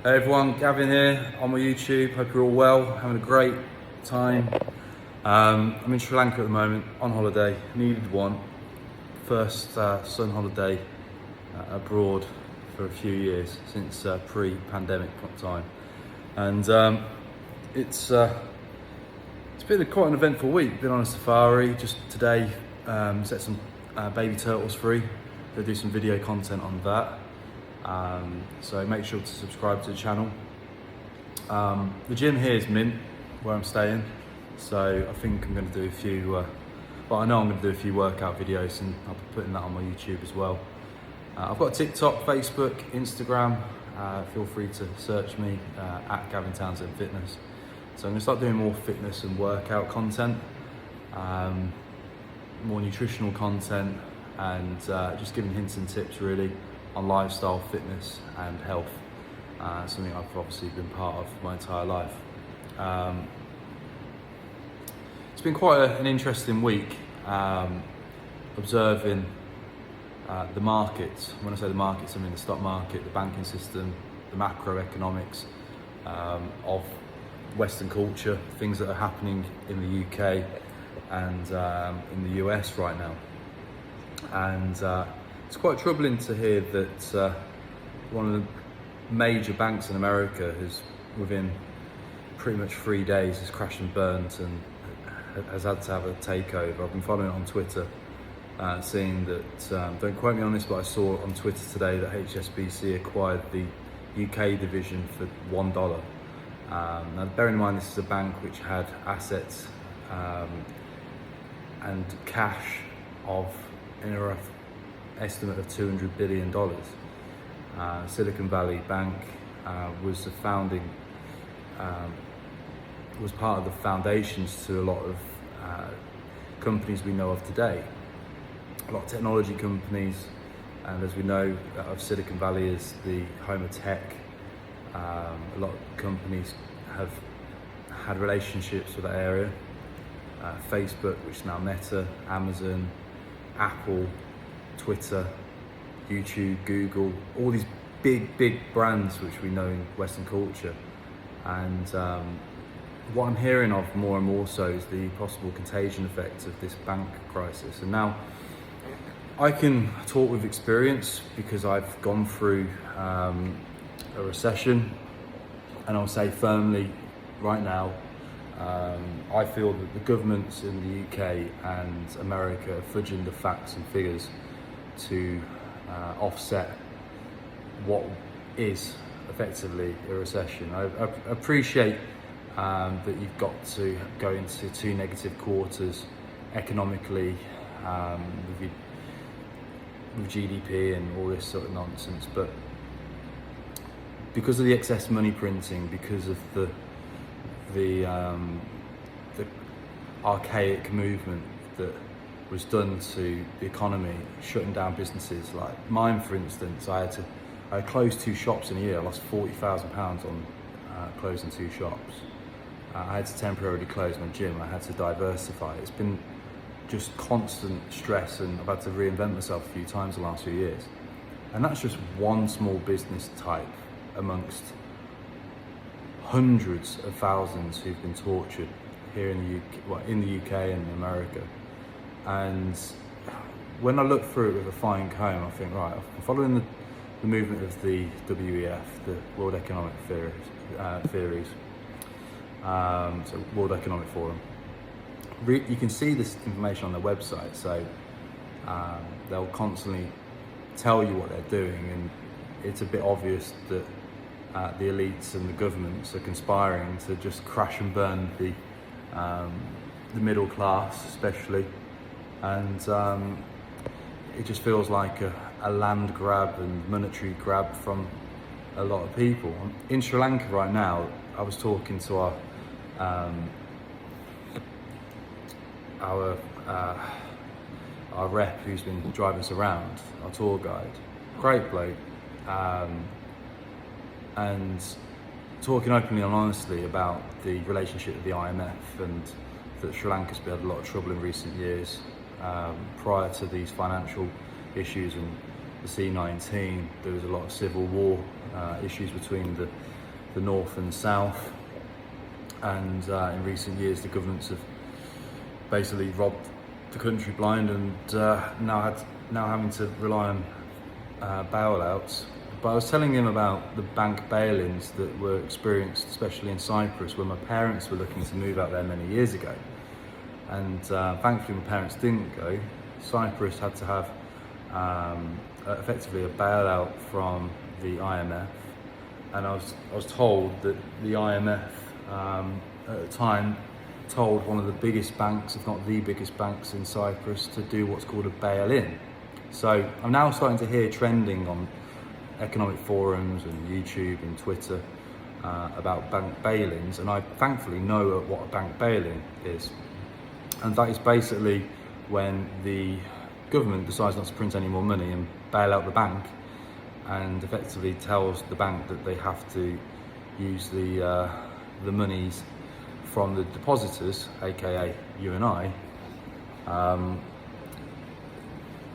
Hey everyone, Gavin here on my YouTube. Hope you're all well, having a great time. I'm in Sri Lanka at the moment, on holiday. Needed one. First sun holiday abroad for a few years, since pre-pandemic time. And it's been quite an eventful week. Been on a safari just today, set some baby turtles free. Gonna do some video content on that. So make sure to subscribe to the channel. The gym here is mint, where I'm staying. So I think I'm going to do a few, I know I'm going to do a few workout videos, and I'll be putting that on my YouTube as well. I've got TikTok, Facebook, Instagram. Feel free to search me at Gavin Townsend Fitness. So I'm going to start doing more fitness and workout content, more nutritional content, and just giving hints and tips really on lifestyle, fitness and health, something I've obviously been part of my entire life. It's been quite an interesting week, observing the markets. When I say the markets, I mean the stock market, the banking system, the macroeconomics of Western culture, things that are happening in the UK and in the US right now. And it's quite troubling to hear that one of the major banks in America has, within pretty much 3 days, has crashed and burnt and has had to have a takeover. I've been following it on Twitter, seeing that, don't quote me on this, but I saw on Twitter today that HSBC acquired the UK division for $1. Now bearing in mind this is a bank which had assets and cash of in a rough estimate of $200 billion. Silicon Valley Bank was the founding, was part of the foundations to a lot of companies we know of today. A lot of technology companies, and as we know of Silicon Valley is the home of tech. A lot of companies have had relationships with that area. Facebook, which is now Meta, Amazon, Apple, Twitter, YouTube, Google, all these big brands which we know in Western culture. And what I'm hearing of more and more so is the possible contagion effect of this bank crisis. And now I can talk with experience because I've gone through a recession, and I'll say firmly right now, I feel that the governments in the UK and America are fudging the facts and figures to offset what is effectively a recession. I appreciate that you've got to go into 2 negative quarters economically with GDP and all this sort of nonsense, but because of the excess money printing, because of the archaic movement that was done to the economy, shutting down businesses like mine, for instance. I closed 2 shops in a year. I lost £40,000 on closing 2 shops. I had to temporarily close my gym. I had to diversify. It's been just constant stress, and I've had to reinvent myself a few times the last few years. And that's just one small business type amongst hundreds of thousands who've been tortured here in the UK and America. And when I look through it with a fine comb, I think, right, I'm following the movement of the WEF, the World Economic Theories, so World Economic Forum. You can see this information on their website, so they'll constantly tell you what they're doing, and it's a bit obvious that the elites and the governments are conspiring to just crash and burn the middle class, especially, and it just feels like a land grab and monetary grab from a lot of people. In Sri Lanka right now, I was talking to our rep who's been driving us around, our tour guide, great bloke, and talking openly and honestly about the relationship with the IMF, and that Sri Lanka's been had a lot of trouble in recent years prior to these financial issues and the C-19. There was a lot of civil war issues between the north and the south, and in recent years the governments have basically robbed the country blind, and now having to rely on bailouts. But I was telling him about the bank bail-ins that were experienced, especially in Cyprus, where my parents were looking to move out there many years ago. And thankfully my parents didn't go. Cyprus had to have effectively a bailout from the IMF. And I was told that the IMF at the time told one of the biggest banks, if not the biggest banks in Cyprus, to do what's called a bail-in. So I'm now starting to hear trending on economic forums and YouTube and Twitter about bank bail-ins, and I thankfully know what a bank bail-in is. And that is basically when the government decides not to print any more money and bail out the bank, and effectively tells the bank that they have to use the monies from the depositors, aka you and I,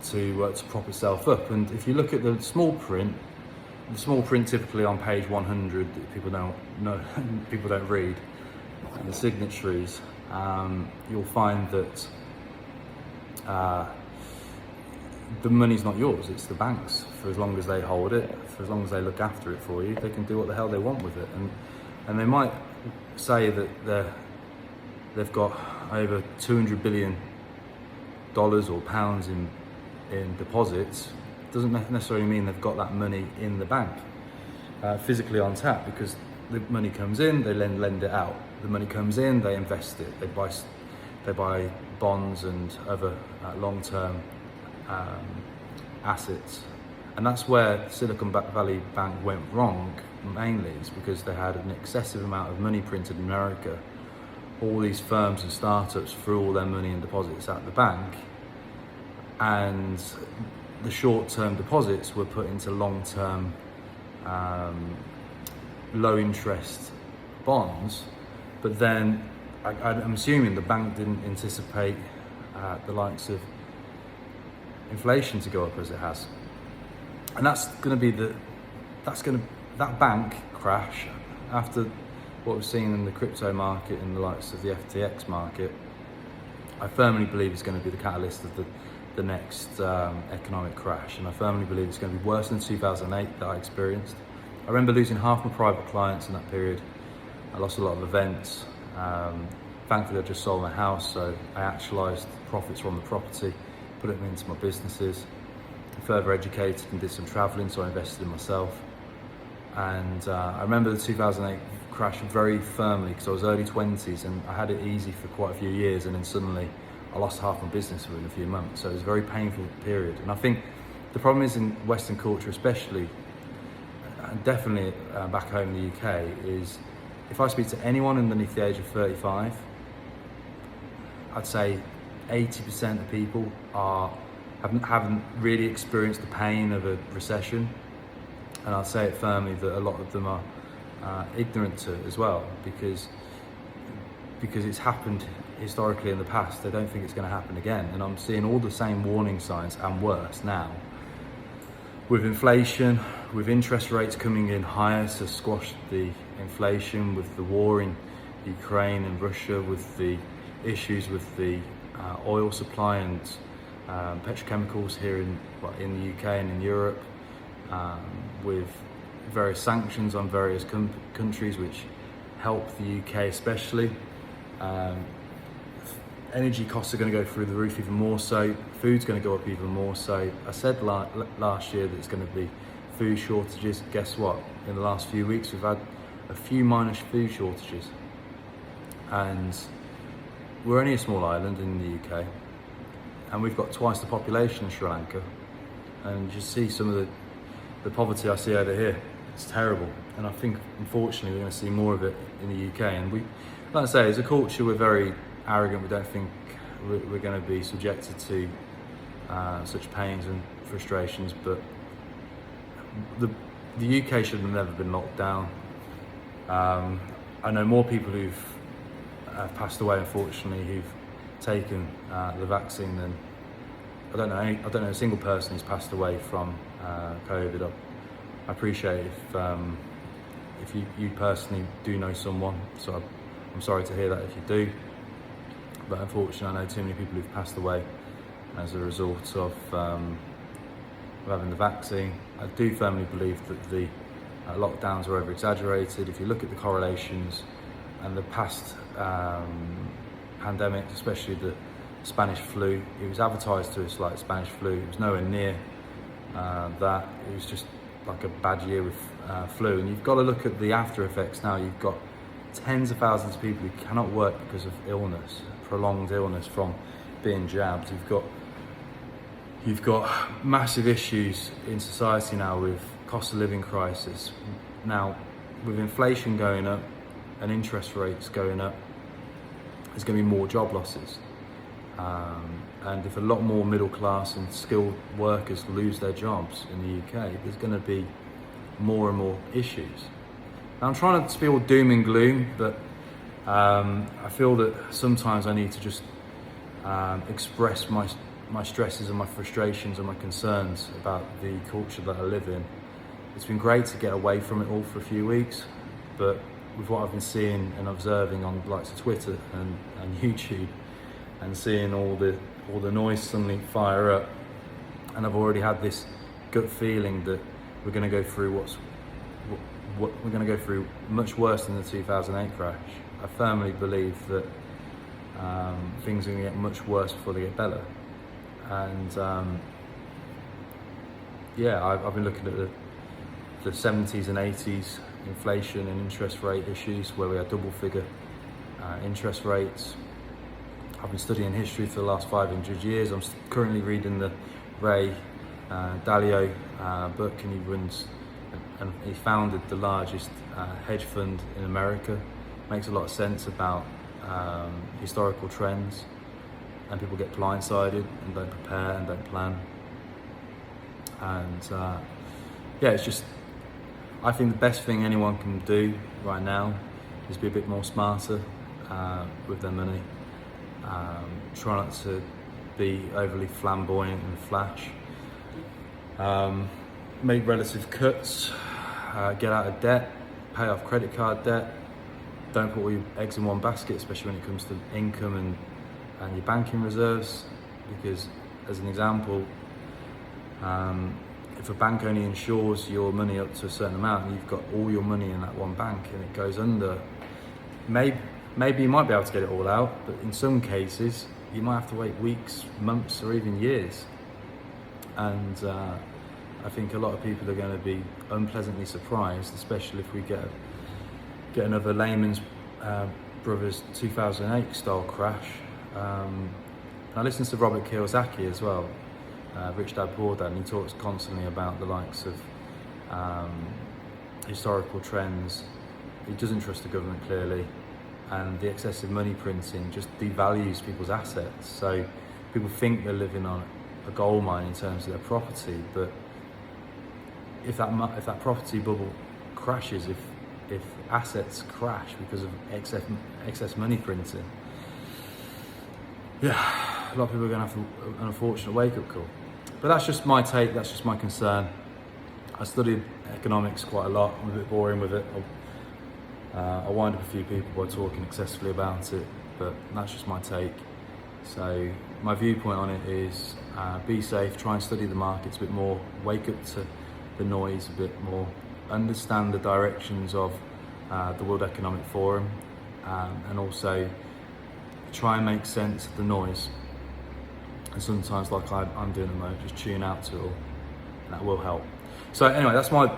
to prop itself up. And if you look at the small print typically on page 100 that people don't know, people don't read, and the signatories, you'll find that the money's not yours, it's the bank's. For as long as they hold it, for as long as they look after it for you, they can do what the hell they want with it. And they might say that they've got over $200 billion or pounds in deposits. Doesn't necessarily mean they've got that money in the bank physically on tap, because the money comes in, they lend it out. The money comes in, they invest it. They buy bonds and other long-term assets. And that's where Silicon Valley Bank went wrong, mainly, is because they had an excessive amount of money printed in America. All these firms and startups threw all their money and deposits at the bank, and the short-term deposits were put into long-term, low-interest bonds. But then I'm assuming the bank didn't anticipate the likes of inflation to go up as it has, and that's going to be that bank crash after what we've seen in the crypto market and the likes of the FTX market. I firmly believe it's going to be the catalyst of the next economic crash, and I firmly believe it's going to be worse than 2008 that I experienced. I remember losing half my private clients in that period. I lost a lot of events. Thankfully I just sold my house, so I actualised profits from the property, put them into my businesses, further educated and did some travelling, so I invested in myself. And I remember the 2008 crash very firmly, because I was early 20s and I had it easy for quite a few years, and then suddenly I lost half my business within a few months. So it was a very painful period. And I think the problem is in Western culture especially, and definitely back home in the UK, is if I speak to anyone underneath the age of 35, I'd say 80% of people haven't really experienced the pain of a recession. And I'll say it firmly that a lot of them are ignorant to it as well, because it's happened historically in the past. They don't think it's going to happen again, and I'm seeing all the same warning signs and worse now, with inflation, with interest rates coming in higher to squash the inflation, with the war in Ukraine and Russia, with the issues with the oil supply and petrochemicals here in the UK and in Europe, with various sanctions on various countries which help the UK especially. Energy costs are going to go through the roof even more so. Food's going to go up even more so. I said last year that it's going to be food shortages. Guess what? In the last few weeks we've had a few minor food shortages. And we're only a small island in the UK, and we've got twice the population of Sri Lanka. And you see some of the poverty I see over here. It's terrible. And I think, unfortunately, we're going to see more of it in the UK. And we, like I say, as a culture, we're very arrogant. We don't think we're going to be subjected to such pains and frustrations. But the UK should have never been locked down. I know more people who've passed away, unfortunately, who've taken the vaccine I don't know a single person who's passed away from COVID. I appreciate if you personally do know someone, so I'm sorry to hear that if you do. But unfortunately, I know too many people who've passed away as a result of having the vaccine. I do firmly believe that the lockdowns are over-exaggerated. If you look at the correlations and the past pandemics, especially the Spanish flu, it was advertised to us like Spanish flu. It was nowhere near that. It was just like a bad year with flu. And you've got to look at the after effects now. You've got tens of thousands of people who cannot work because of illness, prolonged illness from being jabbed. You've got massive issues in society now with cost of living crisis. Now, with inflation going up and interest rates going up, there's going to be more job losses. And if a lot more middle class and skilled workers lose their jobs in the UK, there's going to be more and more issues. Now, I'm trying not to be all doom and gloom, but I feel that sometimes I need to just express my stresses and my frustrations and my concerns about the culture that I live in. It's been great to get away from it all for a few weeks, but with what I've been seeing and observing on the likes of Twitter and YouTube, and seeing all the noise suddenly fire up, and I've already had this gut feeling that we're going to go through what we're going to go through much worse than the 2008 crash. I firmly believe that things are going to get much worse before they get better. And I've been looking at the 70s and 80s inflation and interest rate issues where we had double figure interest rates. I've been studying history for the last 500 years. I'm currently reading the Ray Dalio book, and he founded the largest hedge fund in America. Makes a lot of sense about historical trends, and people get blindsided and don't prepare and don't plan. And it's just, I think the best thing anyone can do right now is be a bit more smarter with their money. Try not to be overly flamboyant and flash. Make relative cuts, get out of debt, pay off credit card debt. Don't put all your eggs in one basket, especially when it comes to income and your banking reserves, because as an example, if a bank only insures your money up to a certain amount and you've got all your money in that one bank and it goes under, maybe you might be able to get it all out, but in some cases you might have to wait weeks, months, or even years. And I think a lot of people are going to be unpleasantly surprised, especially if we get another Lehman Brothers 2008 style crash. I listen to Robert Kiyosaki as well, Rich Dad Poor Dad, and he talks constantly about the likes of historical trends. He doesn't trust the government clearly, and the excessive money printing just devalues people's assets. So people think they're living on a gold mine in terms of their property, but if that property bubble crashes, if assets crash because of excess money printing, a lot of people are going to have an unfortunate wake-up call. But that's just my take, that's just my concern. I studied economics quite a lot. I'm a bit boring with it. I'll wind up a few people by talking excessively about it, but that's just my take. So my viewpoint on it is be safe, try and study the markets a bit more, wake up to the noise a bit more, understand the directions of the World Economic Forum, and also try and make sense of the noise. And sometimes, like I'm doing at the moment, just tune out to it all, and that will help. So anyway, that's my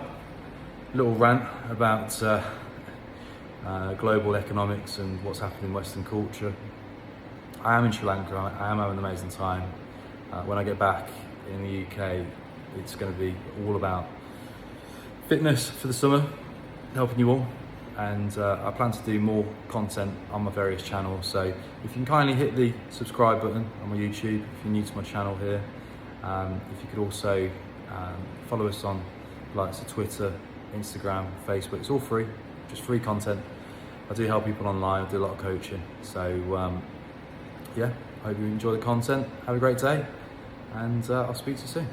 little rant about global economics and what's happening in Western culture. I am in Sri Lanka, I am having an amazing time. When I get back in the UK, it's going to be all about fitness for the summer, helping you all. And I plan to do more content on my various channels. So if you can kindly hit the subscribe button on my YouTube, if you're new to my channel here, if you could also follow us on likes of Twitter, Instagram, Facebook. It's all free, just free content. I do help people online, I do a lot of coaching. So I hope you enjoy the content. Have a great day, and I'll speak to you soon.